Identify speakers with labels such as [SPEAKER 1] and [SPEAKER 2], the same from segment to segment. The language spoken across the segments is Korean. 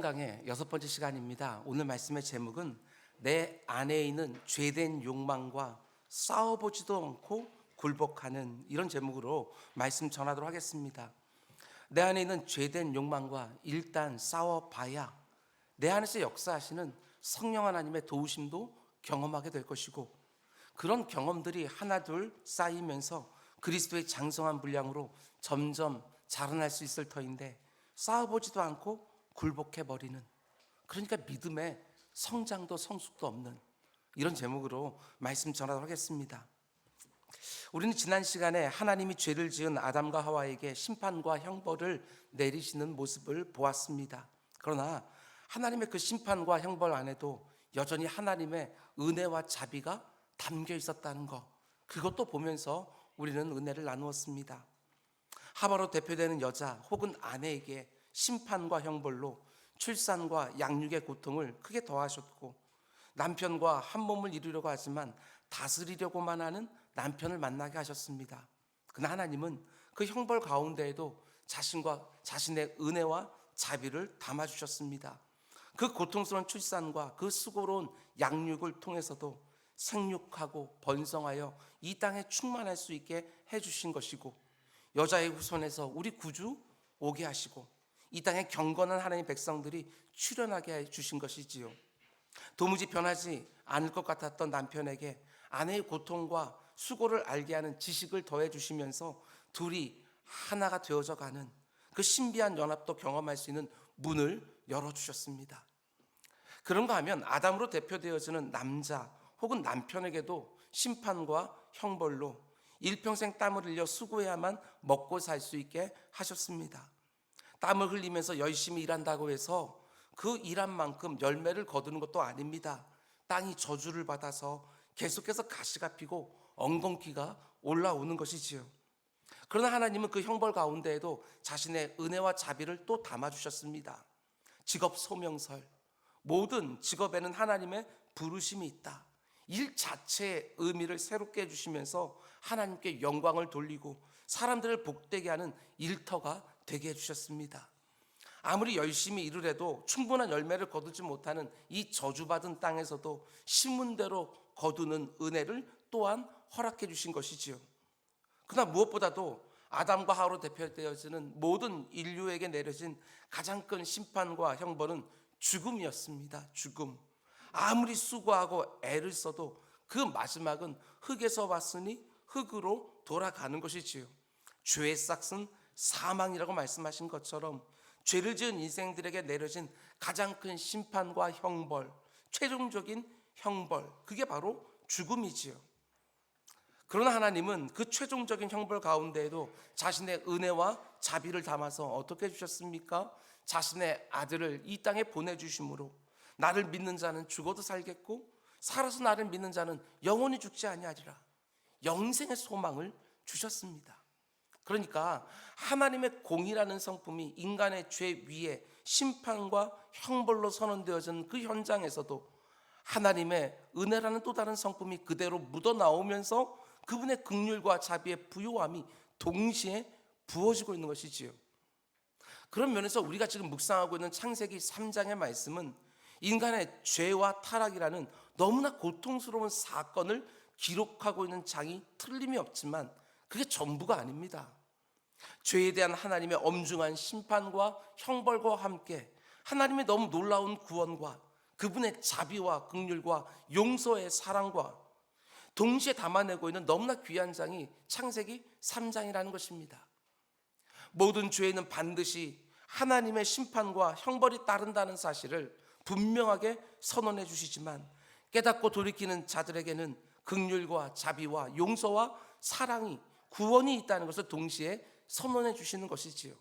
[SPEAKER 1] 강의 6번째 시간입니다. 오늘 말씀의 제목은 내 안에 있는 죄된 욕망과 싸워보지도 않고 굴복하는, 이런 제목으로 말씀 전하도록 하겠습니다. 내 안에 있는 죄된 욕망과 일단 싸워봐야 내 안에서 역사하시는 성령 하나님의 도우심도 경험하게 될 것이고, 그런 경험들이 하나둘 쌓이면서 그리스도의 장성한 분량으로 점점 자라날 수 있을 터인데, 싸워보지도 않고 굴복해버리는, 그러니까 믿음의 성장도 성숙도 없는, 이런 제목으로 말씀 전하도록 하겠습니다. 우리는 지난 시간에 하나님이 죄를 지은 아담과 하와에게 심판과 형벌을 내리시는 모습을 보았습니다. 그러나 하나님의 그 심판과 형벌 안에도 여전히 하나님의 은혜와 자비가 담겨 있었다는 것, 그것도 보면서 우리는 은혜를 나누었습니다. 하와로 대표되는 여자 혹은 아내에게 심판과 형벌로 출산과 양육의 고통을 크게 더하셨고, 남편과 한 몸을 이루려고 하지만 다스리려고만 하는 남편을 만나게 하셨습니다. 그러나 하나님은 그 형벌 가운데에도 자신의 은혜와 자비를 담아주셨습니다. 그 고통스러운 출산과 그 수고로운 양육을 통해서도 생육하고 번성하여 이 땅에 충만할 수 있게 해주신 것이고, 여자의 후손에서 우리 구주 오게 하시고 이 땅에 경건한 하나님의 백성들이 출현하게 해주신 것이지요. 도무지 변하지 않을 것 같았던 남편에게 아내의 고통과 수고를 알게 하는 지식을 더해 주시면서 둘이 하나가 되어져 가는 그 신비한 연합도 경험할 수 있는 문을 열어주셨습니다. 그런가 하면 아담으로 대표되어지는 남자 혹은 남편에게도 심판과 형벌로 일평생 땀을 흘려 수고해야만 먹고 살 수 있게 하셨습니다. 땀을 흘리면서 열심히 일한다고 해서 그 일한 만큼 열매를 거두는 것도 아닙니다. 땅이 저주를 받아서 계속해서 가시가 피고 엉겅퀴가 올라오는 것이지요. 그러나 하나님은 그 형벌 가운데에도 자신의 은혜와 자비를 또 담아주셨습니다. 직업 소명설, 모든 직업에는 하나님의 부르심이 있다. 일 자체의 의미를 새롭게 해주시면서 하나님께 영광을 돌리고 사람들을 복되게 하는 일터가 되게 해주셨습니다. 아무리 열심히 일을 해도 충분한 열매를 거두지 못하는 이 저주받은 땅에서도 심은 대로 거두는 은혜를 또한 허락해 주신 것이지요. 그러나 무엇보다도 아담과 하와로 대표되어지는 모든 인류에게 내려진 가장 큰 심판과 형벌은 죽음이었습니다. 죽음. 아무리 수고하고 애를 써도 그 마지막은 흙에서 왔으니 흙으로 돌아가는 것이지요. 죄의 싹은 사망이라고 말씀하신 것처럼 죄를 지은 인생들에게 내려진 가장 큰 심판과 형벌, 최종적인 형벌, 그게 바로 죽음이지요. 그러나 하나님은 그 최종적인 형벌 가운데에도 자신의 은혜와 자비를 담아서 어떻게 해주셨습니까? 자신의 아들을 이 땅에 보내주심으로 나를 믿는 자는 죽어도 살겠고 살아서 나를 믿는 자는 영원히 죽지 아니하리라, 영생의 소망을 주셨습니다. 그러니까 하나님의 공의라는 성품이 인간의 죄 위에 심판과 형벌로 선언되어진 그 현장에서도 하나님의 은혜라는 또 다른 성품이 그대로 묻어나오면서 그분의 긍휼과 자비의 부요함이 동시에 부어지고 있는 것이지요. 그런 면에서 우리가 지금 묵상하고 있는 창세기 3장의 말씀은 인간의 죄와 타락이라는 너무나 고통스러운 사건을 기록하고 있는 장이 틀림이 없지만 그게 전부가 아닙니다. 죄에 대한 하나님의 엄중한 심판과 형벌과 함께 하나님의 너무 놀라운 구원과 그분의 자비와 긍휼과 용서의 사랑과 동시에 담아내고 있는 너무나 귀한 장이 창세기 3장이라는 것입니다. 모든 죄에는 반드시 하나님의 심판과 형벌이 따른다는 사실을 분명하게 선언해 주시지만 깨닫고 돌이키는 자들에게는 긍휼과 자비와 용서와 사랑이, 구원이 있다는 것을 동시에 선언해 주시는 것이지요.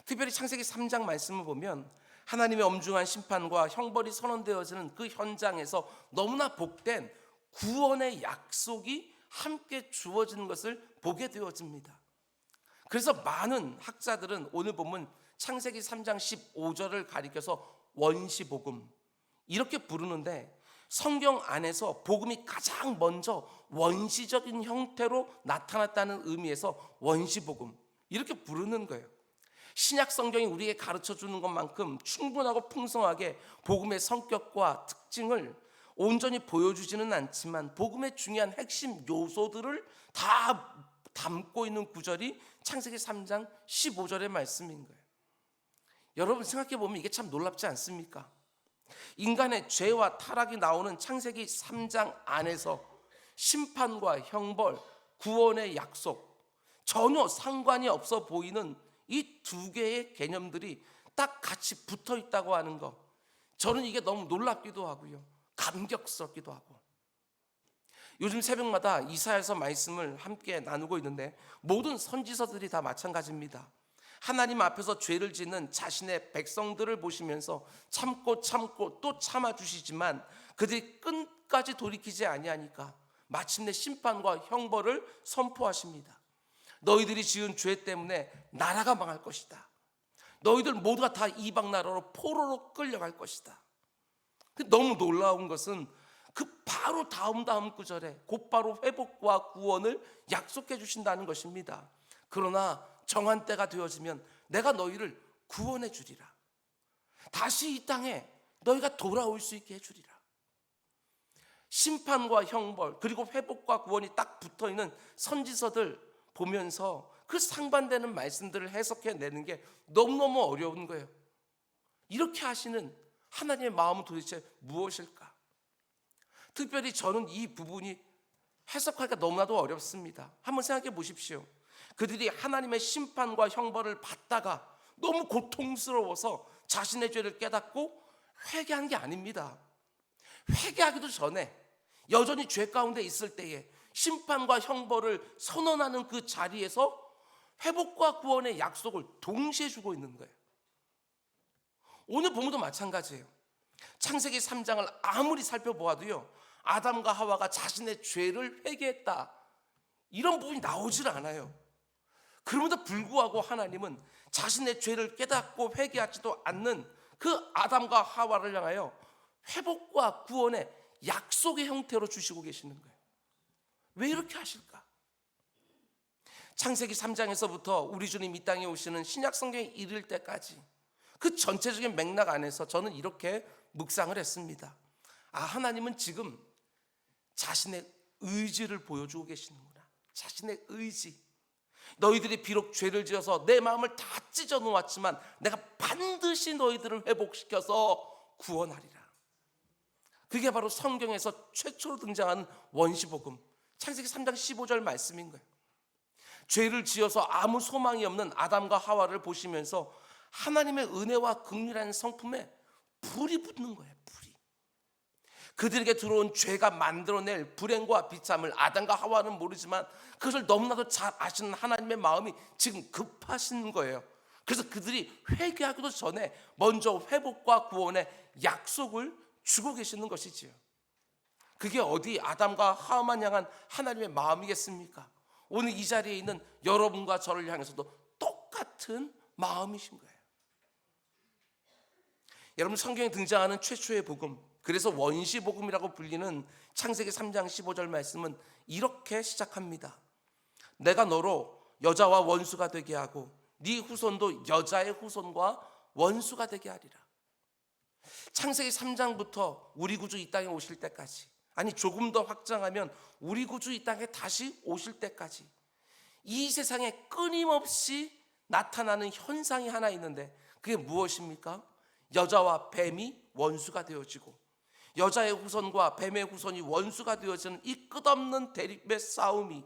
[SPEAKER 1] 특별히 창세기 3장 말씀을 보면 하나님의 엄중한 심판과 형벌이 선언되어지는 그 현장에서 너무나 복된 구원의 약속이 함께 주어지는 것을 보게 되어집니다. 그래서 많은 학자들은 오늘 보면 창세기 3장 15절을 가리켜서 원시복음 이렇게 부르는데, 성경 안에서 복음이 가장 먼저 원시적인 형태로 나타났다는 의미에서 원시복음 이렇게 부르는 거예요. 신약 성경이 우리에게 가르쳐 주는 것만큼 충분하고 풍성하게 복음의 성격과 특징을 온전히 보여주지는 않지만 복음의 중요한 핵심 요소들을 다 담고 있는 구절이 창세기 3장 15절의 말씀인 거예요. 여러분 생각해 보면 이게 참 놀랍지 않습니까? 인간의 죄와 타락이 나오는 창세기 3장 안에서 심판과 형벌, 구원의 약속, 전혀 상관이 없어 보이는 이 두 개의 개념들이 딱 같이 붙어 있다고 하는 거, 저는 이게 너무 놀랍기도 하고요, 감격스럽기도 하고. 요즘 새벽마다 이사야서 말씀을 함께 나누고 있는데 모든 선지서들이 다 마찬가지입니다. 하나님 앞에서 죄를 짓는 자신의 백성들을 보시면서 참고 또 참아주시지만 그들이 끝까지 돌이키지 아니하니까 마침내 심판과 형벌을 선포하십니다. 너희들이 지은 죄 때문에 나라가 망할 것이다. 너희들 모두가 다 이방 나라로 포로로 끌려갈 것이다. 너무 놀라운 것은 그 바로 다음 구절에 곧바로 회복과 구원을 약속해 주신다는 것입니다. 그러나 정한 때가 되어지면 내가 너희를 구원해 주리라. 다시 이 땅에 너희가 돌아올 수 있게 해주리라. 심판과 형벌 그리고 회복과 구원이 딱 붙어있는 선지서들 보면서 그 상반되는 말씀들을 해석해내는 게 너무너무 어려운 거예요. 이렇게 하시는 하나님의 마음은 도대체 무엇일까? 특별히 저는 이 부분이 해석하기가 너무나도 어렵습니다. 한번 생각해 보십시오. 그들이 하나님의 심판과 형벌을 받다가 너무 고통스러워서 자신의 죄를 깨닫고 회개한 게 아닙니다. 회개하기도 전에 여전히 죄 가운데 있을 때에 심판과 형벌을 선언하는 그 자리에서 회복과 구원의 약속을 동시에 주고 있는 거예요. 오늘 본문도 마찬가지예요. 창세기 3장을 아무리 살펴보아도요, 아담과 하와가 자신의 죄를 회개했다 이런 부분이 나오질 않아요. 그럼에도 불구하고 하나님은 자신의 죄를 깨닫고 회개하지도 않는 그 아담과 하와를 향하여 회복과 구원의 약속의 형태로 주시고 계시는 거예요. 왜 이렇게 하실까? 창세기 3장에서부터 우리 주님 이 땅에 오시는 신약 성경에 이를 때까지 그 전체적인 맥락 안에서 저는 이렇게 묵상을 했습니다. 하나님은 지금 자신의 의지를 보여주고 계시는구나. 자신의 의지. 너희들이 비록 죄를 지어서 내 마음을 다 찢어 놓았지만 내가 반드시 너희들을 회복시켜서 구원하리라. 그게 바로 성경에서 최초로 등장하는 원시복음, 창세기 3장 15절 말씀인 거예요. 죄를 지어서 아무 소망이 없는 아담과 하와를 보시면서 하나님의 은혜와 긍휼한 성품에 불이 붙는 거예요. 불이. 그들에게 들어온 죄가 만들어낼 불행과 비참을 아담과 하와는 모르지만 그것을 너무나도 잘 아시는 하나님의 마음이 지금 급하신 거예요. 그래서 그들이 회개하기도 전에 먼저 회복과 구원의 약속을 주고 계시는 것이지요. 그게 어디 아담과 하와만 향한 하나님의 마음이겠습니까? 오늘 이 자리에 있는 여러분과 저를 향해서도 똑같은 마음이신 거예요. 여러분, 성경에 등장하는 최초의 복음, 그래서 원시복음이라고 불리는 창세기 3장 15절 말씀은 이렇게 시작합니다. 내가 너로 여자와 원수가 되게 하고 네 후손도 여자의 후손과 원수가 되게 하리라. 창세기 3장부터 우리 구주 이 땅에 오실 때까지, 아니 조금 더 확장하면 우리 구주 이 땅에 다시 오실 때까지 이 세상에 끊임없이 나타나는 현상이 하나 있는데 그게 무엇입니까? 여자와 뱀이 원수가 되어지고 여자의 후손과 뱀의 후손이 원수가 되어지는 이 끝없는 대립의 싸움이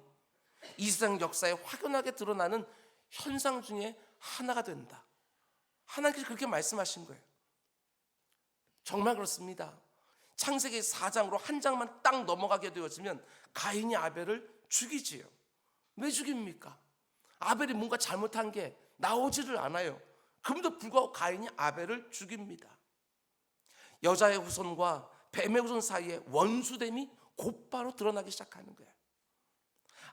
[SPEAKER 1] 이 세상 역사에 확연하게 드러나는 현상 중에 하나가 된다. 하나님께서 그렇게 말씀하신 거예요. 정말 그렇습니다. 창세기 4장으로 한 장만 딱 넘어가게 되어지면 가인이 아벨을 죽이지요. 왜 죽입니까? 아벨이 뭔가 잘못한 게 나오지를 않아요. 그럼에도 불구하고 가인이 아벨을 죽입니다. 여자의 후손과 뱀의 후손 사이에 원수됨이 곧바로 드러나기 시작하는 거예요.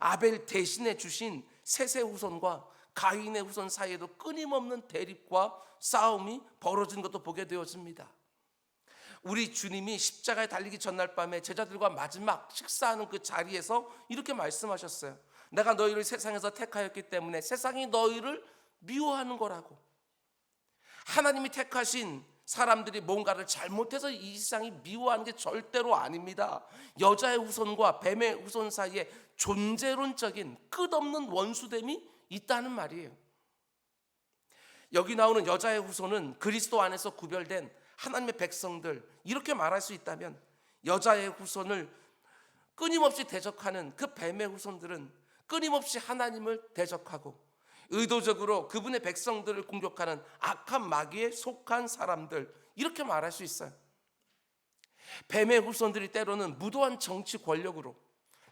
[SPEAKER 1] 아벨 대신에 주신 셋의 후손과 가인의 후손 사이에도 끊임없는 대립과 싸움이 벌어진 것도 보게 되어집니다. 우리 주님이 십자가에 달리기 전날 밤에 제자들과 마지막 식사하는 그 자리에서 이렇게 말씀하셨어요. 내가 너희를 세상에서 택하였기 때문에 세상이 너희를 미워하는 거라고. 하나님이 택하신 사람들이 뭔가를 잘못해서 이 세상이 미워하는 게 절대로 아닙니다. 여자의 후손과 뱀의 후손 사이에 존재론적인 끝없는 원수됨이 있다는 말이에요. 여기 나오는 여자의 후손은 그리스도 안에서 구별된 하나님의 백성들, 이렇게 말할 수 있다면 여자의 후손을 끊임없이 대적하는 그 뱀의 후손들은 끊임없이 하나님을 대적하고 의도적으로 그분의 백성들을 공격하는 악한 마귀에 속한 사람들, 이렇게 말할 수 있어요. 뱀의 후손들이 때로는 무도한 정치 권력으로,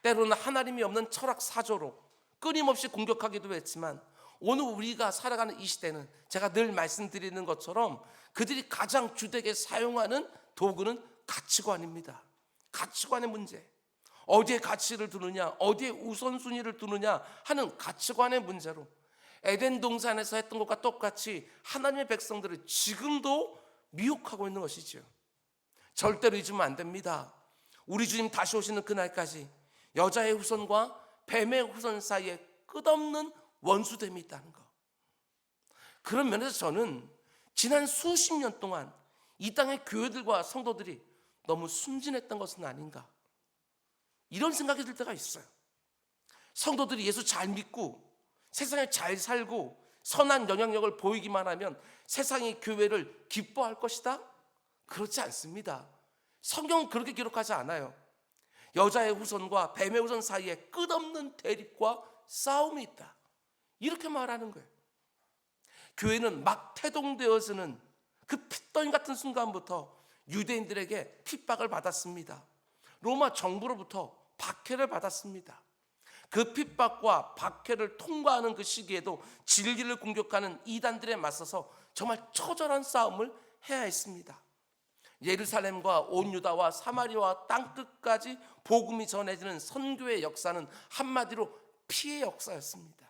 [SPEAKER 1] 때로는 하나님이 없는 철학 사조로 끊임없이 공격하기도 했지만, 오늘 우리가 살아가는 이 시대는 제가 늘 말씀드리는 것처럼 그들이 가장 주되게 사용하는 도구는 가치관입니다. 가치관의 문제. 어디에 가치를 두느냐, 어디에 우선순위를 두느냐 하는 가치관의 문제로 에덴 동산에서 했던 것과 똑같이 하나님의 백성들을 지금도 미혹하고 있는 것이죠. 절대로 잊으면 안 됩니다. 우리 주님 다시 오시는 그날까지 여자의 후손과 뱀의 후손 사이에 끝없는 원수됨이 있다는 것. 그런 면에서 저는 지난 수십 년 동안 이 땅의 교회들과 성도들이 너무 순진했던 것은 아닌가, 이런 생각이 들 때가 있어요. 성도들이 예수 잘 믿고 세상에 잘 살고 선한 영향력을 보이기만 하면 세상이 교회를 기뻐할 것이다? 그렇지 않습니다. 성경은 그렇게 기록하지 않아요. 여자의 후손과 뱀의 후손 사이에 끝없는 대립과 싸움이 있다, 이렇게 말하는 거예요. 교회는 막 태동되어서는 그 핏덩이 같은 순간부터 유대인들에게 핍박을 받았습니다. 로마 정부로부터 박해를 받았습니다. 그 핍박과 박해를 통과하는 그 시기에도 진리를 공격하는 이단들에 맞서서 정말 처절한 싸움을 해야 했습니다. 예루살렘과 온 유다와 사마리아와 땅끝까지 복음이 전해지는 선교의 역사는 한마디로 피의 역사였습니다.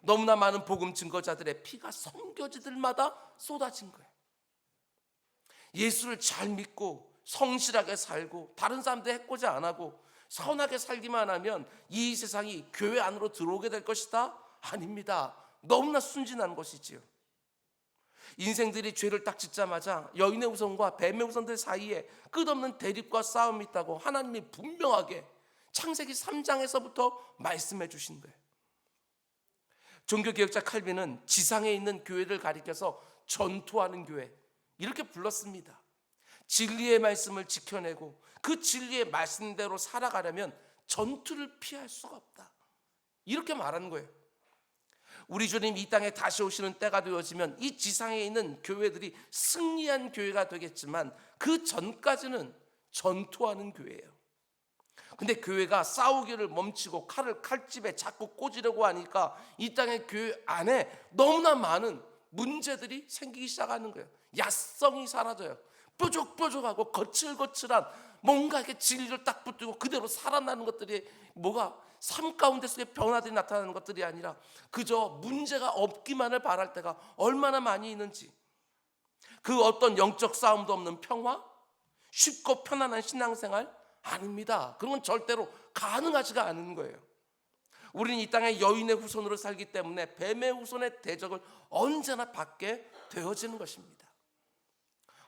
[SPEAKER 1] 너무나 많은 복음 증거자들의 피가 선교지들마다 쏟아진 거예요. 예수를 잘 믿고 성실하게 살고 다른 사람들 해코지 안 하고 선하게 살기만 하면 이 세상이 교회 안으로 들어오게 될 것이다? 아닙니다. 너무나 순진한 것이지요. 인생들이 죄를 딱 짓자마자 여인의 후손과 뱀의 후손들 사이에 끝없는 대립과 싸움이 있다고 하나님이 분명하게 창세기 3장에서부터 말씀해 주신 거예요. 종교개혁자 칼빈은 지상에 있는 교회를 가리켜서 전투하는 교회, 이렇게 불렀습니다. 진리의 말씀을 지켜내고 그 진리의 말씀대로 살아가려면 전투를 피할 수가 없다, 이렇게 말하는 거예요. 우리 주님 이 땅에 다시 오시는 때가 되어지면 이 지상에 있는 교회들이 승리한 교회가 되겠지만 그 전까지는 전투하는 교회예요. 근데 교회가 싸우기를 멈추고 칼을 칼집에 자꾸 꽂으려고 하니까 이 땅의 교회 안에 너무나 많은 문제들이 생기기 시작하는 거예요. 야성이 사라져요. 뾰족뾰족하고 거칠거칠한 뭔가 이렇게 진리를 딱 붙들고 그대로 살아나는 것들이 뭐가 삶 가운데 속에 변화들이 나타나는 것들이 아니라 그저 문제가 없기만을 바랄 때가 얼마나 많이 있는지, 그 어떤 영적 싸움도 없는 평화, 쉽고 편안한 신앙생활 아닙니다. 그런 건 절대로 가능하지가 않은 거예요. 우리는 이 땅의 여인의 후손으로 살기 때문에 뱀의 후손의 대적을 언제나 받게 되어지는 것입니다.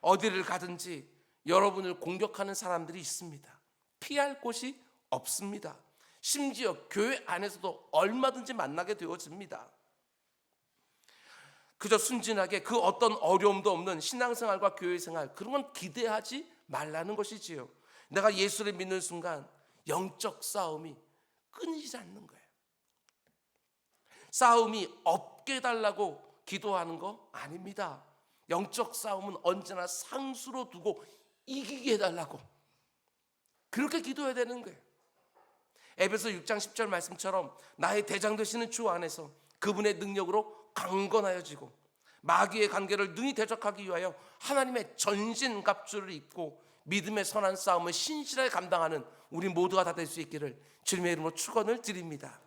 [SPEAKER 1] 어디를 가든지 여러분을 공격하는 사람들이 있습니다. 피할 곳이 없습니다. 심지어 교회 안에서도 얼마든지 만나게 되어집니다. 그저 순진하게 그 어떤 어려움도 없는 신앙생활과 교회생활, 그런 건 기대하지 말라는 것이지요. 내가 예수를 믿는 순간 영적 싸움이 끊이지 않는 거예요. 싸움이 없게 해달라고 기도하는 거 아닙니다. 영적 싸움은 언제나 상수로 두고 이기게 해달라고, 그렇게 기도해야 되는 거예요. 에베소 6장 10절 말씀처럼 나의 대장 되시는 주 안에서 그분의 능력으로 강건하여지고 마귀의 관계를 능히 대적하기 위하여 하나님의 전신갑주를 입고 믿음의 선한 싸움을 신실하게 감당하는 우리 모두가 다 될 수 있기를 주님의 이름으로 축원을 드립니다.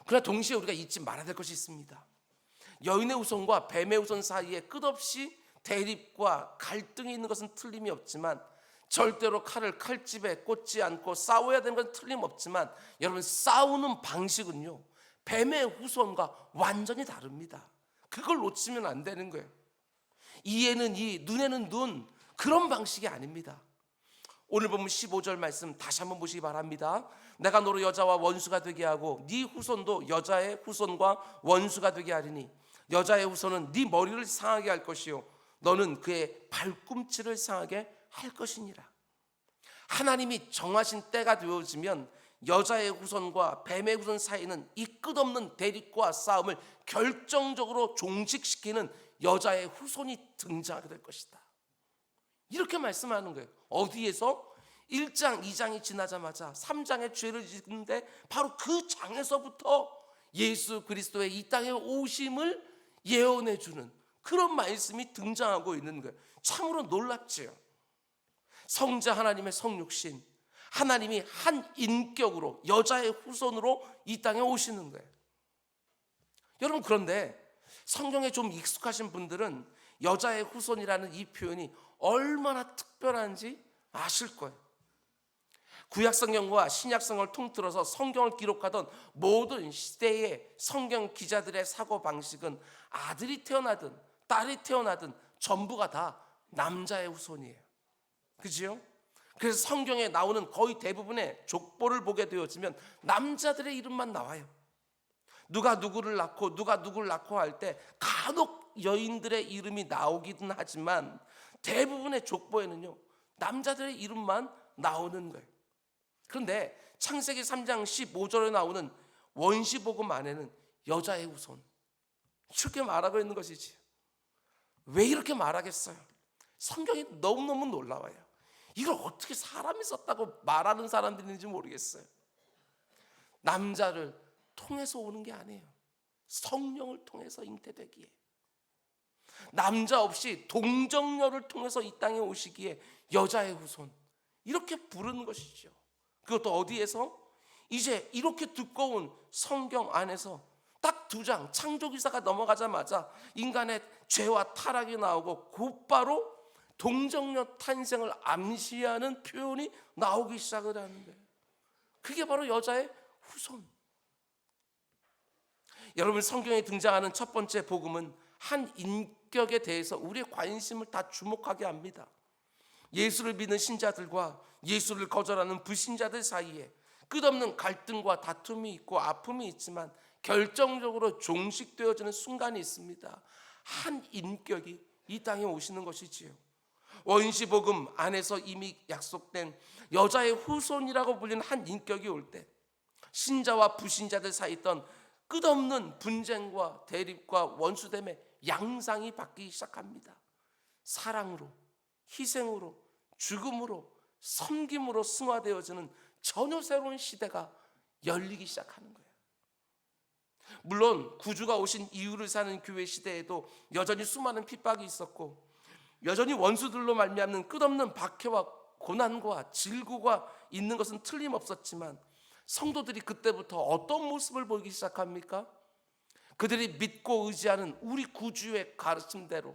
[SPEAKER 1] 그러나 동시에 우리가 잊지 말아야 될 것이 있습니다. 여인의 후손과 뱀의 후손 사이에 끝없이 대립과 갈등이 있는 것은 틀림이 없지만, 절대로 칼을 칼집에 꽂지 않고 싸워야 되는 건 틀림없지만, 여러분 싸우는 방식은요, 뱀의 후손과 완전히 다릅니다. 그걸 놓치면 안 되는 거예요. 이에는 이, 눈에는 눈, 그런 방식이 아닙니다. 오늘 보면 15절 말씀 다시 한번 보시기 바랍니다. 내가 너로 여자와 원수가 되게 하고 네 후손도 여자의 후손과 원수가 되게 하리니 여자의 후손은 네 머리를 상하게 할 것이요 너는 그의 발꿈치를 상하게 할 것이니라. 하나님이 정하신 때가 되어지면 여자의 후손과 뱀의 후손 사이는 이 끝없는 대립과 싸움을 결정적으로 종식시키는 여자의 후손이 등장하게 될 것이다. 이렇게 말씀하는 거예요. 어디에서? 1장, 2장이 지나자마자 3장의 죄를 짓는데 바로 그 장에서부터 예수 그리스도의 이 땅에 오심을 예언해 주는 그런 말씀이 등장하고 있는 거예요. 참으로 놀랍지요. 성자 하나님의 성육신, 하나님이 한 인격으로 여자의 후손으로 이 땅에 오시는 거예요. 여러분, 그런데 성경에 좀 익숙하신 분들은 여자의 후손이라는 이 표현이 얼마나 특별한지 아실 거예요. 구약성경과 신약성경을 통틀어서 성경을 기록하던 모든 시대의 성경 기자들의 사고방식은 아들이 태어나든 딸이 태어나든 전부가 다 남자의 후손이에요. 그지요? 그래서 성경에 나오는 거의 대부분의 족보를 보게 되어지면 남자들의 이름만 나와요. 누가 누구를 낳고 누가 누구를 낳고 할 때 간혹 여인들의 이름이 나오기는 하지만 대부분의 족보에는요 남자들의 이름만 나오는 거예요. 그런데 창세기 3장 15절에 나오는 원시복음 안에는 여자의 후손 이렇게 말하고 있는 것이지. 왜 이렇게 말하겠어요? 성경이 너무너무 놀라워요. 이걸 어떻게 사람이 썼다고 말하는 사람들이 있는지 모르겠어요. 남자를 통해서 오는 게 아니에요. 성령을 통해서 잉태되기에, 남자 없이 동정녀를 통해서 이 땅에 오시기에 여자의 후손 이렇게 부르는 것이죠. 그것도 어디에서? 이제 이렇게 두꺼운 성경 안에서 딱 2장 창조기사가 넘어가자마자 인간의 죄와 타락이 나오고 곧바로 동정녀 탄생을 암시하는 표현이 나오기 시작을 하는 거예요. 그게 바로 여자의 후손. 여러분, 성경에 등장하는 첫 번째 복음은 한 인격에 대해서 우리의 관심을 다 주목하게 합니다. 예수를 믿는 신자들과 예수를 거절하는 불신자들 사이에 끝없는 갈등과 다툼이 있고 아픔이 있지만 결정적으로 종식되어지는 순간이 있습니다. 한 인격이 이 땅에 오시는 것이지요. 원시복음 안에서 이미 약속된 여자의 후손이라고 불리는 한 인격이 올 때 신자와 불신자들 사이 있던 끝없는 분쟁과 대립과 원수됨의 양상이 바뀌기 시작합니다. 사랑으로, 희생으로, 죽음으로, 섬김으로 승화되어지는 전혀 새로운 시대가 열리기 시작하는 거예요. 물론 구주가 오신 이후를 사는 교회 시대에도 여전히 수많은 핍박이 있었고 여전히 원수들로 말미암는 끝없는 박해와 고난과 질구가 있는 것은 틀림없었지만 성도들이 그때부터 어떤 모습을 보이기 시작합니까? 그들이 믿고 의지하는 우리 구주의 가르침대로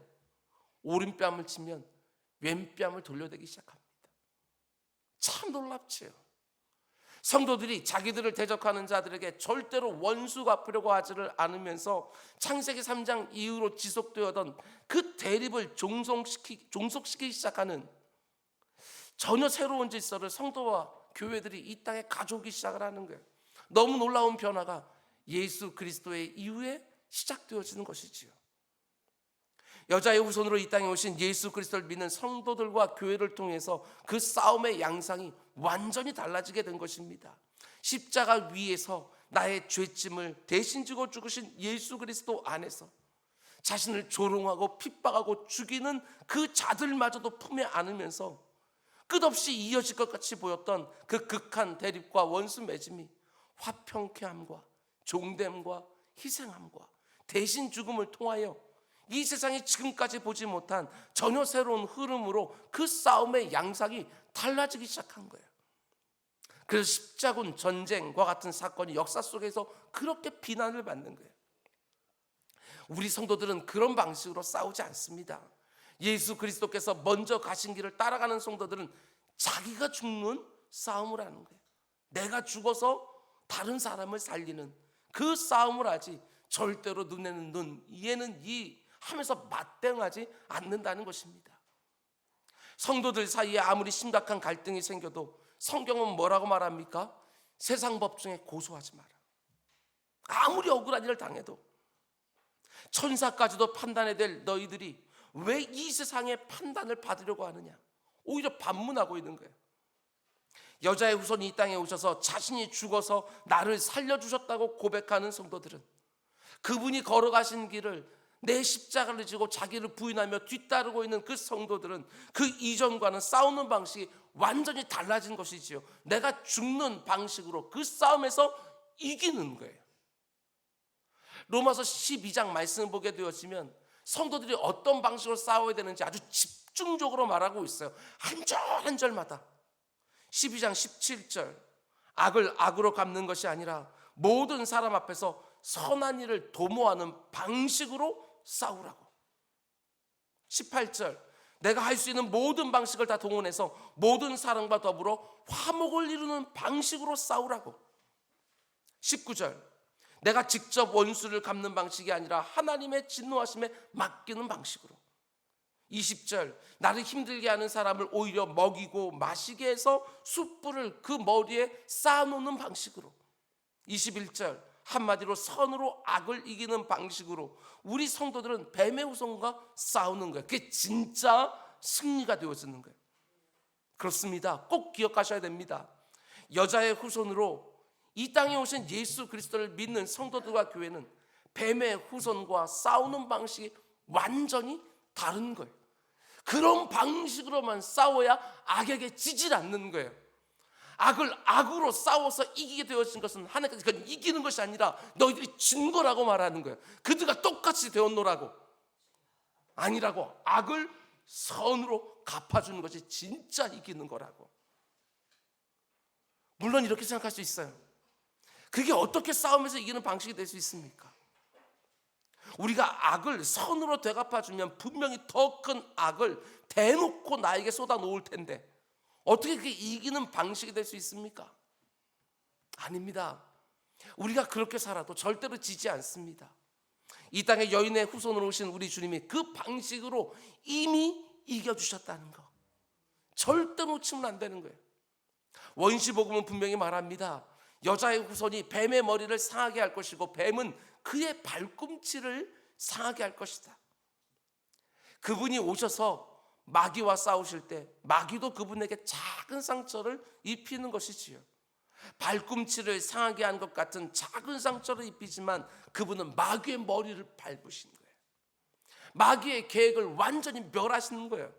[SPEAKER 1] 오른뺨을 치면 왼뺨을 돌려대기 시작합니다. 참 놀랍지요. 성도들이 자기들을 대적하는 자들에게 절대로 원수 갚으려고 하지를 않으면서 창세기 3장 이후로 지속되었던 그 대립을 종속시키기 시작하는 전혀 새로운 질서를 성도와 교회들이 이 땅에 가져오기 시작을 하는 거예요. 너무 놀라운 변화가 예수 그리스도의 이후에 시작되어지는 것이지요. 여자의 후손으로 이 땅에 오신 예수 그리스도를 믿는 성도들과 교회를 통해서 그 싸움의 양상이 완전히 달라지게 된 것입니다. 십자가 위에서 나의 죄짐을 대신 지고 죽으신 예수 그리스도 안에서 자신을 조롱하고 핍박하고 죽이는 그 자들마저도 품에 안으면서 끝없이 이어질 것 같이 보였던 그 극한 대립과 원수 맺음이 화평케 함과 종됨과 희생함과 대신 죽음을 통하여 이 세상이 지금까지 보지 못한 전혀 새로운 흐름으로 그 싸움의 양상이 달라지기 시작한 거예요. 그래서 십자군 전쟁과 같은 사건이 역사 속에서 그렇게 비난을 받는 거예요. 우리 성도들은 그런 방식으로 싸우지 않습니다. 예수 그리스도께서 먼저 가신 길을 따라가는 성도들은 자기가 죽는 싸움을 하는 거예요. 내가 죽어서 다른 사람을 살리는 그 싸움을 하지 절대로 눈에는 눈, 이에는 이 하면서 맞대응하지 않는다는 것입니다. 성도들 사이에 아무리 심각한 갈등이 생겨도 성경은 뭐라고 말합니까? 세상 법 중에 고소하지 마라. 아무리 억울한 일을 당해도 천사까지도 판단해야 될 너희들이 왜 이 세상의 판단을 받으려고 하느냐? 오히려 반문하고 있는 거예요. 여자의 후손이 이 땅에 오셔서 자신이 죽어서 나를 살려주셨다고 고백하는 성도들은, 그분이 걸어가신 길을 내 십자가를 지고 자기를 부인하며 뒤따르고 있는 그 성도들은 그 이전과는 싸우는 방식이 완전히 달라진 것이지요. 내가 죽는 방식으로 그 싸움에서 이기는 거예요. 로마서 12장 말씀을 보게 되었으면 성도들이 어떤 방식으로 싸워야 되는지 아주 집중적으로 말하고 있어요. 한 절 한 절마다. 12장 17절, 악을 악으로 갚는 것이 아니라 모든 사람 앞에서 선한 일을 도모하는 방식으로 싸우라고. 18절, 내가 할 수 있는 모든 방식을 다 동원해서 모든 사람과 더불어 화목을 이루는 방식으로 싸우라고. 19절, 내가 직접 원수를 갚는 방식이 아니라 하나님의 진노하심에 맡기는 방식으로. 20절, 나를 힘들게 하는 사람을 오히려 먹이고 마시게 해서 숯불을 그 머리에 쌓아놓는 방식으로. 21절, 한마디로 선으로 악을 이기는 방식으로 우리 성도들은 뱀의 후손과 싸우는 거예요. 그게 진짜 승리가 되어지는 거예요. 그렇습니다. 꼭 기억하셔야 됩니다. 여자의 후손으로 이 땅에 오신 예수 그리스도를 믿는 성도들과 교회는 뱀의 후손과 싸우는 방식이 완전히 다른 거예요. 그런 방식으로만 싸워야 악에게 지질 않는 거예요. 악을 악으로 싸워서 이기게 되어진 것은 하나님께서 그건 이기는 것이 아니라 너희들이 진 거라고 말하는 거예요. 그들과 똑같이 되었노라고. 아니라고. 악을 선으로 갚아주는 것이 진짜 이기는 거라고. 물론 이렇게 생각할 수 있어요. 그게 어떻게 싸움에서 이기는 방식이 될 수 있습니까? 우리가 악을 선으로 되갚아주면 분명히 더 큰 악을 대놓고 나에게 쏟아 놓을 텐데 어떻게 그게 이기는 방식이 될 수 있습니까? 아닙니다. 우리가 그렇게 살아도 절대로 지지 않습니다. 이 땅에 여인의 후손으로 오신 우리 주님이 그 방식으로 이미 이겨주셨다는 거 절대 놓치면 안 되는 거예요. 원시복음은 분명히 말합니다. 여자의 후손이 뱀의 머리를 상하게 할 것이고 뱀은 그의 발꿈치를 상하게 할 것이다. 그분이 오셔서 마귀와 싸우실 때 마귀도 그분에게 작은 상처를 입히는 것이지요. 발꿈치를 상하게 한 것 같은 작은 상처를 입히지만 그분은 마귀의 머리를 밟으신 거예요. 마귀의 계획을 완전히 멸하시는 거예요.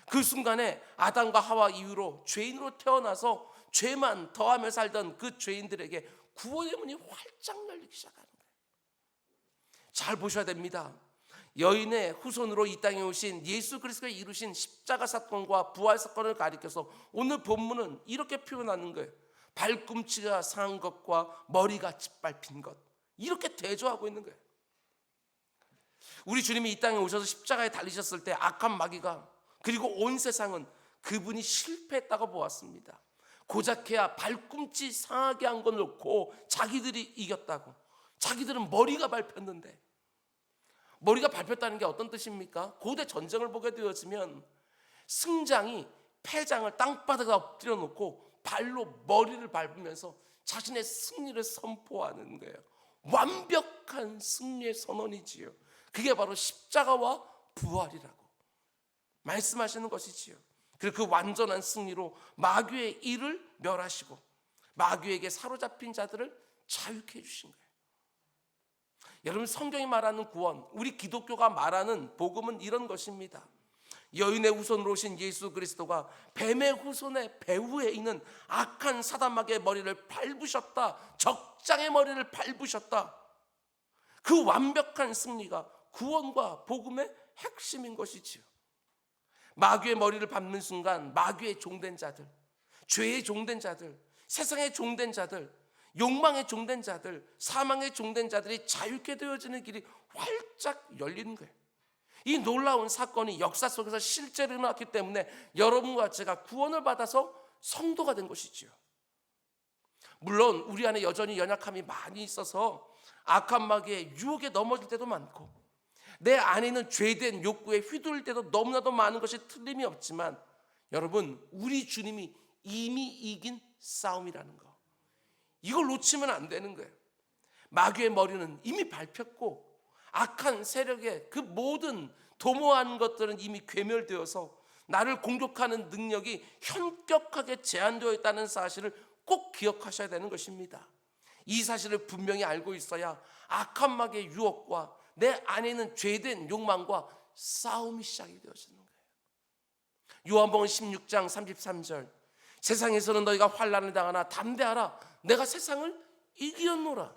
[SPEAKER 1] 그 순간에 아담과 하와 이후로 죄인으로 태어나서 죄만 더하며 살던 그 죄인들에게 구원의 문이 활짝 열리기 시작하는 거예요. 잘 보셔야 됩니다. 여인의 후손으로 이 땅에 오신 예수 그리스도가 이루신 십자가 사건과 부활 사건을 가리켜서 오늘 본문은 이렇게 표현하는 거예요. 발꿈치가 상한 것과 머리가 짓밟힌 것, 이렇게 대조하고 있는 거예요. 우리 주님이 이 땅에 오셔서 십자가에 달리셨을 때 악한 마귀가 그리고 온 세상은 그분이 실패했다고 보았습니다. 고작해야 발꿈치 상하게 한 건 놓고 자기들이 이겼다고. 자기들은 머리가 밟혔는데, 머리가 밟혔다는 게 어떤 뜻입니까? 고대 전쟁을 보게 되었으면 승장이 패장을 땅바닥에 엎드려 놓고 발로 머리를 밟으면서 자신의 승리를 선포하는 거예요. 완벽한 승리의 선언이지요. 그게 바로 십자가와 부활이라고 말씀하시는 것이지요. 그리고 그 완전한 승리로 마귀의 일을 멸하시고 마귀에게 사로잡힌 자들을 자유케 해주신 거예요. 여러분, 성경이 말하는 구원, 우리 기독교가 말하는 복음은 이런 것입니다. 여인의 후손으로 오신 예수 그리스도가 뱀의 후손의 배후에 있는 악한 사단마귀의 머리를 밟으셨다. 적장의 머리를 밟으셨다. 그 완벽한 승리가 구원과 복음의 핵심인 것이지요. 마귀의 머리를 밟는 순간 마귀의 종된 자들, 죄의 종된 자들, 세상의 종된 자들, 욕망의 종된 자들, 사망의 종된 자들이 자유케 되어지는 길이 활짝 열리는 거예요. 이 놀라운 사건이 역사 속에서 실제로 일어났기 때문에 여러분과 제가 구원을 받아서 성도가 된 것이지요. 물론 우리 안에 여전히 연약함이 많이 있어서 악한 마귀의 유혹에 넘어질 때도 많고 내 안에 있는 죄된 욕구에 휘둘릴 때도 너무나도 많은 것이 틀림이 없지만 여러분, 우리 주님이 이미 이긴 싸움이라는 거, 이걸 놓치면 안 되는 거예요. 마귀의 머리는 이미 밟혔고 악한 세력의 그 모든 도모하는 것들은 이미 괴멸되어서 나를 공격하는 능력이 현격하게 제한되어 있다는 사실을 꼭 기억하셔야 되는 것입니다. 이 사실을 분명히 알고 있어야 악한 마귀의 유혹과 내 안에 있는 죄된 욕망과 싸움이 시작이 되어지는 거예요. 요한복음 16장 33절, 세상에서는 너희가 환난을 당하나 담대하라, 내가 세상을 이기었노라.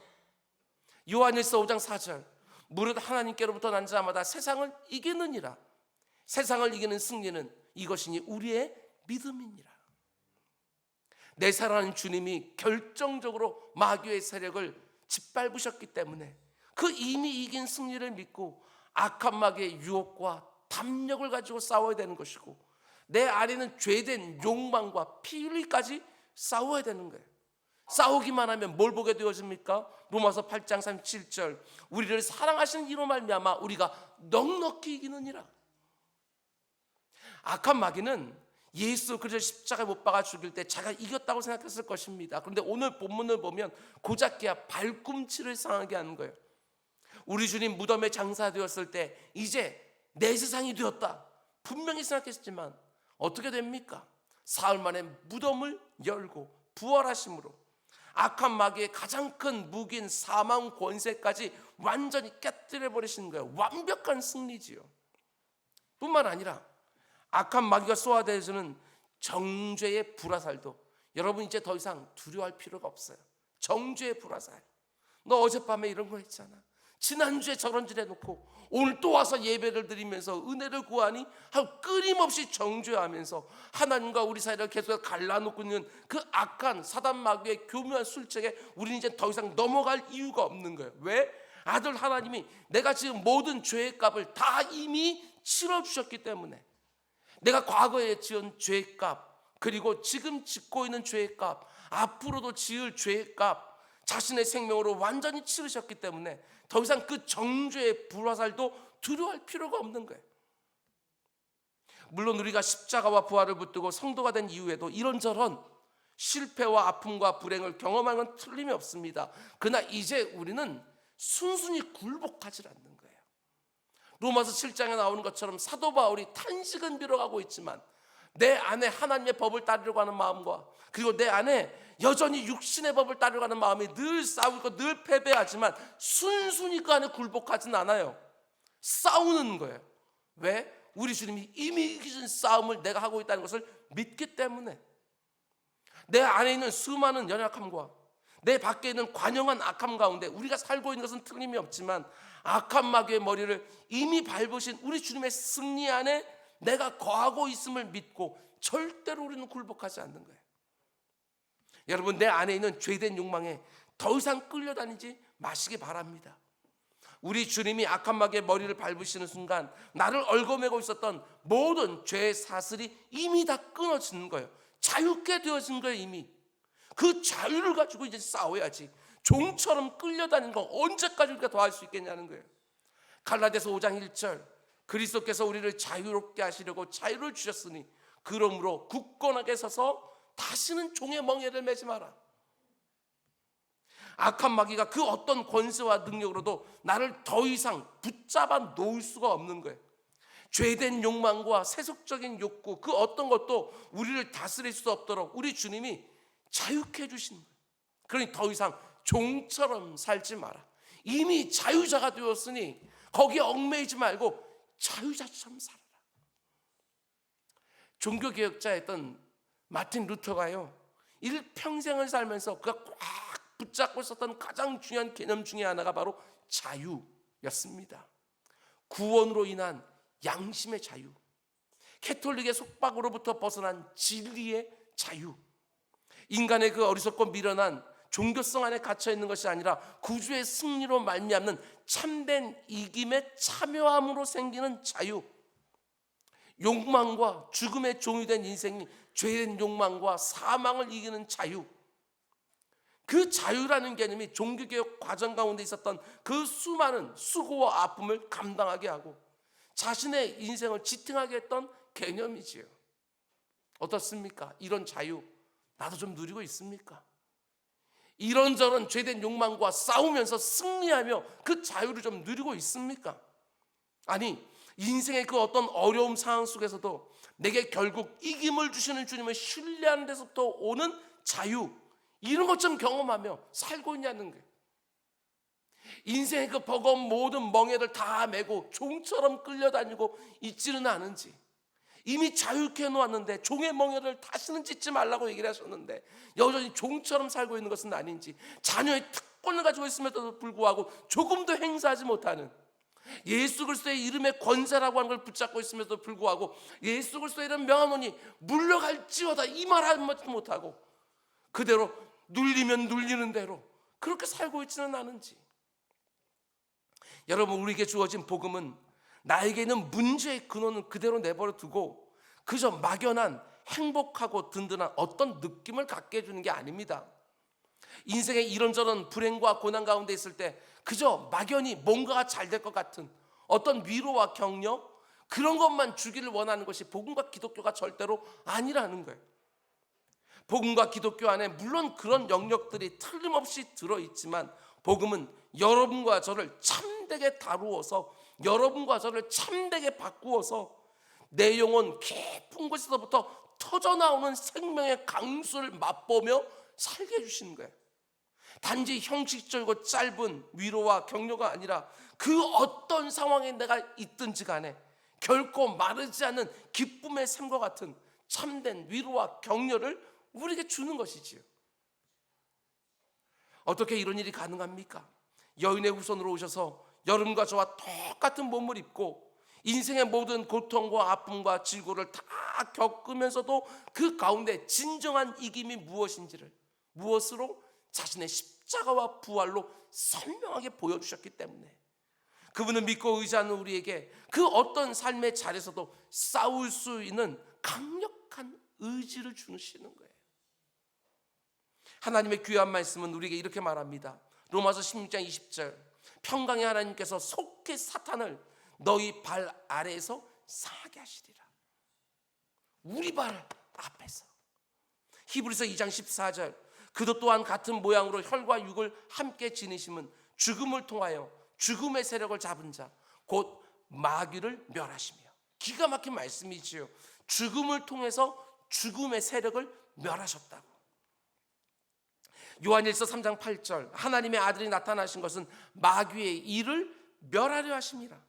[SPEAKER 1] 요한일서 5장 4절, 무릇 하나님께로부터 난 자마다 세상을 이기느니라. 세상을 이기는 승리는 이것이니 우리의 믿음이니라. 내 사랑하는 주님이 결정적으로 마귀의 세력을 짓밟으셨기 때문에 그 이미 이긴 승리를 믿고 악한 마귀의 유혹과 담력을 가지고 싸워야 되는 것이고 내 안에는 죄된 욕망과 피 흘리기까지 싸워야 되는 거예요. 싸우기만 하면 뭘 보게 되어집니까? 로마서 8장 37절, 우리를 사랑하시는 이로 말미암아 우리가 넉넉히 이기느니라. 악한 마귀는 예수 그리스도 십자가에 못 박아 죽일 때 자기가 이겼다고 생각했을 것입니다. 그런데 오늘 본문을 보면 고작해야 발꿈치를 상하게 하는 거예요. 우리 주님 무덤에 장사되었을 때 이제 내 세상이 되었다 분명히 생각했지만 어떻게 됩니까? 사흘 만에 무덤을 열고 부활하심으로 악한 마귀의 가장 큰 무기인 사망 권세까지 완전히 깨뜨려 버리신 거예요. 완벽한 승리지요. 뿐만 아니라 악한 마귀가 쏘아대주는 정죄의 불화살도 여러분 이제 더 이상 두려워할 필요가 없어요. 정죄의 불화살, 너 어젯밤에 이런 거 했잖아, 지난주에 저런 짓 해놓고 오늘 또 와서 예배를 드리면서 은혜를 구하니 하고 끊임없이 정죄하면서 하나님과 우리 사이를 계속 갈라놓고 있는 그 악한 사단 마귀의 교묘한 술책에 우리는 이제 더 이상 넘어갈 이유가 없는 거예요. 왜? 아들 하나님이 내가 지금 모든 죄의 값을 다 이미 치러주셨기 때문에 내가 과거에 지은 죄의 값, 그리고 지금 짓고 있는 죄의 값, 앞으로도 지을 죄의 값 자신의 생명으로 완전히 치르셨기 때문에 더 이상 그 정죄의 불화살도 두려워할 필요가 없는 거예요. 물론 우리가 십자가와 부활을 붙들고 성도가 된 이후에도 이런저런 실패와 아픔과 불행을 경험한 건 틀림이 없습니다. 그러나 이제 우리는 순순히 굴복하지 않는 거예요. 로마서 7장에 나오는 것처럼 사도 바울이 탄식은 빌어가고 있지만 내 안에 하나님의 법을 따르려고 하는 마음과 그리고 내 안에 여전히 육신의 법을 따르려고 하는 마음이 늘 싸우고 늘 패배하지만 순순히 그 안에 굴복하진 않아요. 싸우는 거예요. 왜? 우리 주님이 이미 이기신 싸움을 내가 하고 있다는 것을 믿기 때문에. 내 안에 있는 수많은 연약함과 내 밖에 있는 관영한 악함 가운데 우리가 살고 있는 것은 틀림이 없지만 악한 마귀의 머리를 이미 밟으신 우리 주님의 승리 안에 내가 거하고 있음을 믿고 절대로 우리는 굴복하지 않는 거예요. 여러분, 내 안에 있는 죄된 욕망에 더 이상 끌려다니지 마시기 바랍니다. 우리 주님이 악한 마귀의 머리를 밟으시는 순간 나를 얽어매고 있었던 모든 죄의 사슬이 이미 다 끊어지는 거예요. 자유케 되어진 거예요. 이미 그 자유를 가지고 이제 싸워야지. 종처럼 끌려다니는 거 언제까지 우리가 더 할 수 있겠냐는 거예요. 갈라디아서 5장 1절, 그리스도께서 우리를 자유롭게 하시려고 자유를 주셨으니 그러므로 굳건하게 서서 다시는 종의 멍에를 매지 마라. 악한 마귀가 그 어떤 권세와 능력으로도 나를 더 이상 붙잡아 놓을 수가 없는 거예요. 죄된 욕망과 세속적인 욕구, 그 어떤 것도 우리를 다스릴 수 없도록 우리 주님이 자유케 해주신 거예요. 그러니 더 이상 종처럼 살지 마라. 이미 자유자가 되었으니 거기에 얽매이지 말고 자유자처럼 살아라. 종교개혁자였던 마틴 루터가요, 일평생을 살면서 그가 꽉 붙잡고 있었던 가장 중요한 개념 중에 하나가 바로 자유였습니다. 구원으로 인한 양심의 자유, 캐톨릭의 속박으로부터 벗어난 진리의 자유, 인간의 그 어리석고 미련한 종교성 안에 갇혀 있는 것이 아니라 구주의 승리로 말미암는 참된 이김에 참여함으로 생기는 자유, 욕망과 죽음의 종이 된 인생이 죄된 욕망과 사망을 이기는 자유, 그 자유라는 개념이 종교개혁 과정 가운데 있었던 그 수많은 수고와 아픔을 감당하게 하고 자신의 인생을 지탱하게 했던 개념이지요. 어떻습니까? 이런 자유 나도 좀 누리고 있습니까? 이런저런 죄된 욕망과 싸우면서 승리하며 그 자유를 좀 누리고 있습니까? 아니, 인생의 그 어떤 어려움 상황 속에서도 내게 결국 이김을 주시는 주님을 신뢰하는 데서부터 오는 자유, 이런 것 좀 경험하며 살고 있냐는 거예요. 인생의 그 버거운 모든 멍에를 다 메고 종처럼 끌려다니고 있지는 않은지, 이미 자유케 해놓았는데 종의 멍에를 다시는 찢지 말라고 얘기를 하셨는데 여전히 종처럼 살고 있는 것은 아닌지, 자녀의 특권을 가지고 있음에도 불구하고 조금도 행사하지 못하는, 예수 그리스도의 이름의 권세라고 하는 걸 붙잡고 있음에도 불구하고 예수 그리스도의 이름 명하노니 물러갈지어다 이 말 한마디도 못하고 그대로 눌리면 눌리는 대로 그렇게 살고 있지는 않은지. 여러분, 우리에게 주어진 복음은 나에게 있는 문제의 근원은 그대로 내버려 두고 그저 막연한 행복하고 든든한 어떤 느낌을 갖게 해주는 게 아닙니다. 인생의 이런저런 불행과 고난 가운데 있을 때 그저 막연히 뭔가가 잘 될 것 같은 어떤 위로와 격려, 그런 것만 주기를 원하는 것이 복음과 기독교가 절대로 아니라는 거예요. 복음과 기독교 안에 물론 그런 영역들이 틀림없이 들어있지만 복음은 여러분과 저를 참되게 다루어서, 여러분과 저를 참되게 바꾸어서 내 영혼 깊은 곳에서부터 터져나오는 생명의 강수를 맛보며 살게 해주시는 거예요. 단지 형식적이고 짧은 위로와 격려가 아니라 그 어떤 상황에 내가 있든지 간에 결코 마르지 않는 기쁨의 샘과 같은 참된 위로와 격려를 우리에게 주는 것이지요. 어떻게 이런 일이 가능합니까? 여인의 후손으로 오셔서 여러분과 저와 똑같은 몸을 입고 인생의 모든 고통과 아픔과 질고를 다 겪으면서도 그 가운데 진정한 이김이 무엇인지를, 무엇으로? 자신의 십자가와 부활로 선명하게 보여주셨기 때문에 그분을 믿고 의지하는 우리에게 그 어떤 삶의 자리에서도 싸울 수 있는 강력한 의지를 주시는 거예요. 하나님의 귀한 말씀은 우리에게 이렇게 말합니다. 로마서 16장 20절, 평강의 하나님께서 속히 사탄을 너희 발 아래에서 상하게 하시리라. 우리 발 앞에서. 히브리서 2장 14절, 그도 또한 같은 모양으로 혈과 육을 함께 지니심은 죽음을 통하여 죽음의 세력을 잡은 자 곧 마귀를 멸하시며. 기가 막힌 말씀이지요. 죽음을 통해서 죽음의 세력을 멸하셨다고. 요한일서 3장 8절, 하나님의 아들이 나타나신 것은 마귀의 일을 멸하려 하심이라.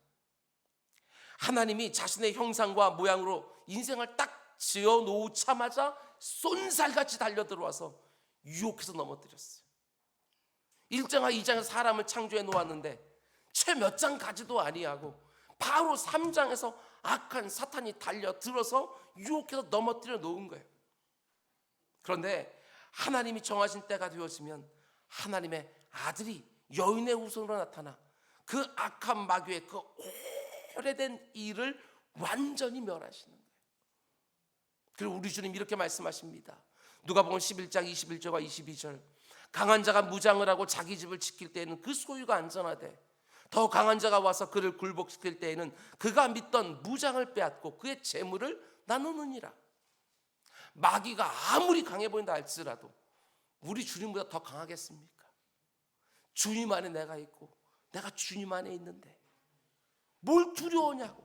[SPEAKER 1] 하나님이 자신의 형상과 모양으로 인생을 딱 지어 놓자마자 쏜살같이 달려들어와서 유혹해서 넘어뜨렸어요. 1장과 2장에서 사람을 창조해 놓았는데 채 몇 장 가지도 아니하고 바로 3장에서 악한 사탄이 달려들어서 유혹해서 넘어뜨려 놓은 거예요. 그런데 하나님이 정하신 때가 되었으면 하나님의 아들이 여인의 후손으로 나타나 그 악한 마귀의 그 오래된 일을 완전히 멸하시는 거예요. 그리고 우리 주님 이렇게 말씀하십니다. 누가복음 11장 21절과 22절, 강한 자가 무장을 하고 자기 집을 지킬 때에는 그 소유가 안전하되 더 강한 자가 와서 그를 굴복시킬 때에는 그가 믿던 무장을 빼앗고 그의 재물을 나누느니라. 마귀가 아무리 강해 보인다 할지라도 우리 주님보다 더 강하겠습니까? 주님 안에 내가 있고 내가 주님 안에 있는데 뭘 두려워냐고.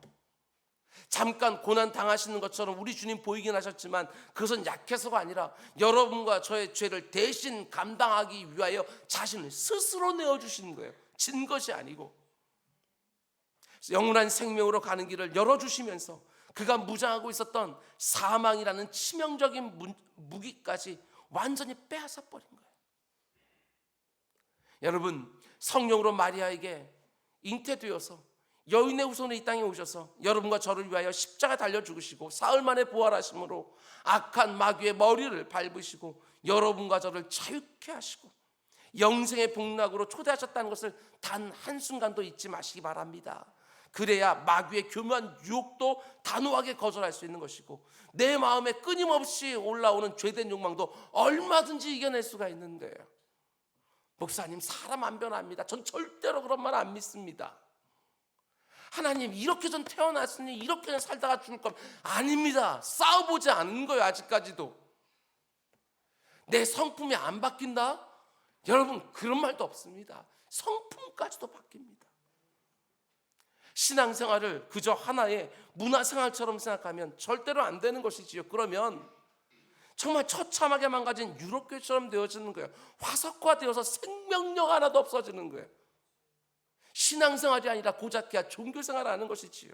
[SPEAKER 1] 잠깐 고난 당하시는 것처럼 우리 주님 보이긴 하셨지만 그것은 약해서가 아니라 여러분과 저의 죄를 대신 감당하기 위하여 자신을 스스로 내어주시는 거예요. 진 것이 아니고 영원한 생명으로 가는 길을 열어주시면서 그가 무장하고 있었던 사망이라는 치명적인 무기까지 완전히 빼앗아 버린 거예요. 여러분, 성령으로 마리아에게 잉태되어서 여인의 후손으로 이 땅에 오셔서 여러분과 저를 위하여 십자가 달려 죽으시고 사흘 만에 부활하심으로 악한 마귀의 머리를 밟으시고 여러분과 저를 자유케 하시고 영생의 복락으로 초대하셨다는 것을 단 한순간도 잊지 마시기 바랍니다. 그래야 마귀의 교묘한 유혹도 단호하게 거절할 수 있는 것이고 내 마음에 끊임없이 올라오는 죄된 욕망도 얼마든지 이겨낼 수가 있는 거예요. 목사님, 사람 안 변합니다. 전 절대로 그런 말 안 믿습니다. 하나님, 이렇게 전 태어났으니 이렇게 살다가 죽을 겁니다. 아닙니다. 싸워보지 않은 거예요. 아직까지도. 내 성품이 안 바뀐다? 여러분, 그런 말도 없습니다. 성품까지도 바뀝니다. 신앙생활을 그저 하나의 문화생활처럼 생각하면 절대로 안 되는 것이지요. 그러면 정말 처참하게 망가진 유럽교회처럼 되어지는 거예요. 화석화되어서 생명력 하나도 없어지는 거예요. 신앙생활이 아니라 고작해야 종교생활을 하는 것이지요.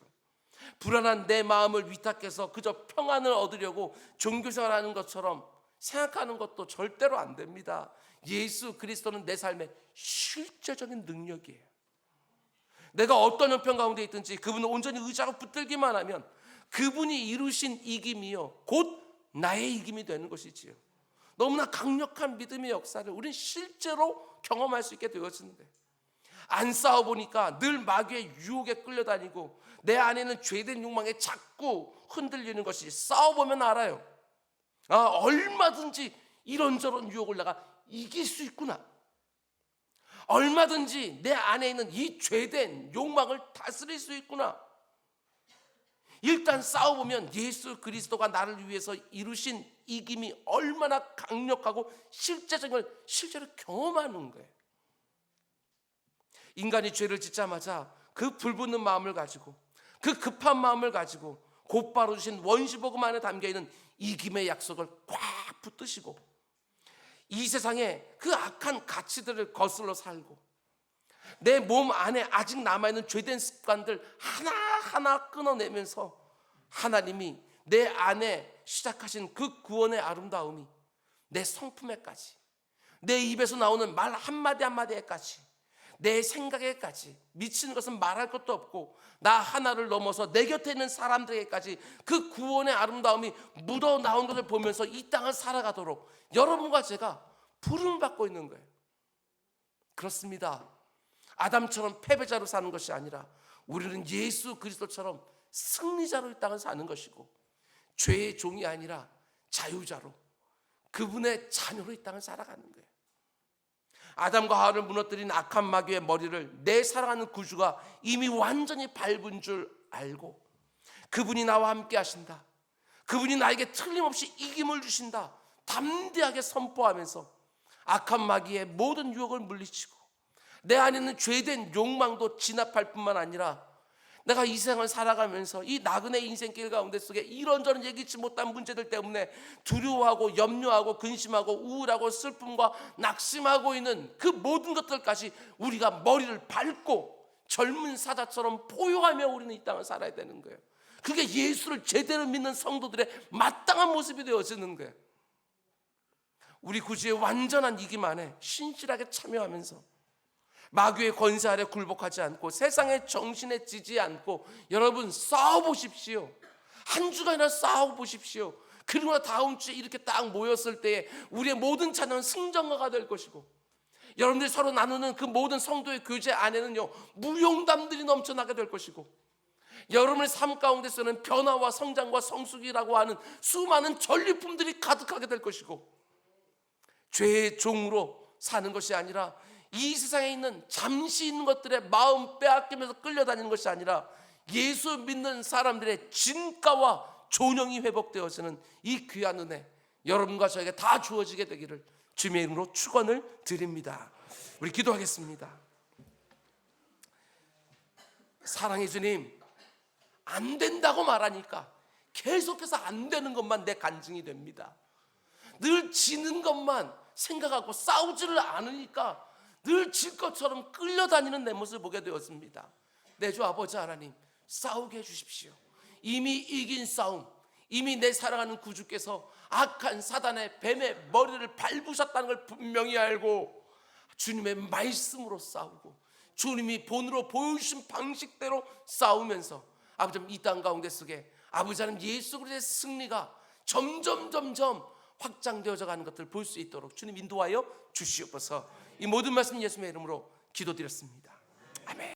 [SPEAKER 1] 불안한 내 마음을 위탁해서 그저 평안을 얻으려고 종교생활을 하는 것처럼 생각하는 것도 절대로 안 됩니다. 예수 그리스도는 내 삶의 실제적인 능력이에요. 내가 어떤 형편 가운데 있든지 그분을 온전히 의지하고 붙들기만 하면 그분이 이루신 이김이요 곧 나의 이김이 되는 것이지요. 너무나 강력한 믿음의 역사를 우리는 실제로 경험할 수 있게 되어지는데, 안 싸워보니까 늘 마귀의 유혹에 끌려다니고 내 안에는 죄된 욕망에 자꾸 흔들리는 것이, 싸워보면 알아요. 얼마든지 이런저런 유혹을 내가 이길 수 있구나. 얼마든지 내 안에 있는 이 죄된 욕망을 다스릴 수 있구나. 일단 싸워보면 예수 그리스도가 나를 위해서 이루신 이김이 얼마나 강력하고 실제적인 걸 실제로 경험하는 거예요. 인간이 죄를 짓자마자 그 불붙는 마음을 가지고, 그 급한 마음을 가지고 곧바로 주신 원시복음 안에 담겨있는 이김의 약속을 꽉 붙드시고 이 세상에 그 악한 가치들을 거슬러 살고 내 몸 안에 아직 남아있는 죄된 습관들 하나하나 끊어내면서 하나님이 내 안에 시작하신 그 구원의 아름다움이 내 성품에까지, 내 입에서 나오는 말 한마디 한마디에까지, 내 생각에까지, 미치는 것은 말할 것도 없고 나 하나를 넘어서 내 곁에 있는 사람들에게까지 그 구원의 아름다움이 묻어나온 것을 보면서 이 땅을 살아가도록 여러분과 제가 부름을 받고 있는 거예요. 그렇습니다. 아담처럼 패배자로 사는 것이 아니라 우리는 예수 그리스도처럼 승리자로 이 땅을 사는 것이고, 죄의 종이 아니라 자유자로 그분의 자녀로 이 땅을 살아가는 거예요. 아담과 하와를 무너뜨린 악한 마귀의 머리를 내 사랑하는 구주가 이미 완전히 밟은 줄 알고 그분이 나와 함께 하신다, 그분이 나에게 틀림없이 이김을 주신다 담대하게 선포하면서 악한 마귀의 모든 유혹을 물리치고 내 안에 있는 죄된 욕망도 진압할 뿐만 아니라 내가 이 세상을 살아가면서 이 나그네 인생길 가운데 속에 이런저런 예기치 못한 문제들 때문에 두려워하고 염려하고 근심하고 우울하고 슬픔과 낙심하고 있는 그 모든 것들까지 우리가 머리를 밟고 젊은 사자처럼 포효하며 우리는 이 땅을 살아야 되는 거예요. 그게 예수를 제대로 믿는 성도들의 마땅한 모습이 되어지는 거예요. 우리 구주의 완전한 이김 안에 신실하게 참여하면서 마귀의 권세 아래 굴복하지 않고 세상의 정신에 지지 않고 여러분 싸워보십시오. 한 주간이나 싸워보십시오. 그리고 다음 주에 이렇게 딱 모였을 때에 우리의 모든 찬양은 승전가가 될 것이고, 여러분들이 서로 나누는 그 모든 성도의 교제 안에는요 무용담들이 넘쳐나게 될 것이고, 여러분의 삶 가운데서는 변화와 성장과 성숙이라고 하는 수많은 전리품들이 가득하게 될 것이고, 죄의 종으로 사는 것이 아니라 이 세상에 있는 잠시 있는 것들의 마음 빼앗기면서 끌려다니는 것이 아니라 예수 믿는 사람들의 진가와 존영이 회복되어지는 이 귀한 은혜 여러분과 저에게 다 주어지게 되기를 주님의 이름으로 축원을 드립니다. 우리 기도하겠습니다. 사랑의 주님, 안 된다고 말하니까 계속해서 안 되는 것만 내 간증이 됩니다. 늘 지는 것만 생각하고 싸우지를 않으니까 늘 질 것처럼 끌려다니는 내 모습을 보게 되었습니다. 내 주 아버지 하나님, 싸우게 해주십시오. 이미 이긴 싸움, 이미 내 사랑하는 구주께서 악한 사단의 뱀의 머리를 밟으셨다는 걸 분명히 알고 주님의 말씀으로 싸우고 주님이 본으로 보여주신 방식대로 싸우면서 아버지 이 땅 가운데 속에 아버지 하나님 예수 그리스도의 승리가 점점 확장되어져 가는 것들을 볼 수 있도록 주님 인도하여 주시옵소서. 이 모든 말씀 예수님의 이름으로 기도드렸습니다. 아멘.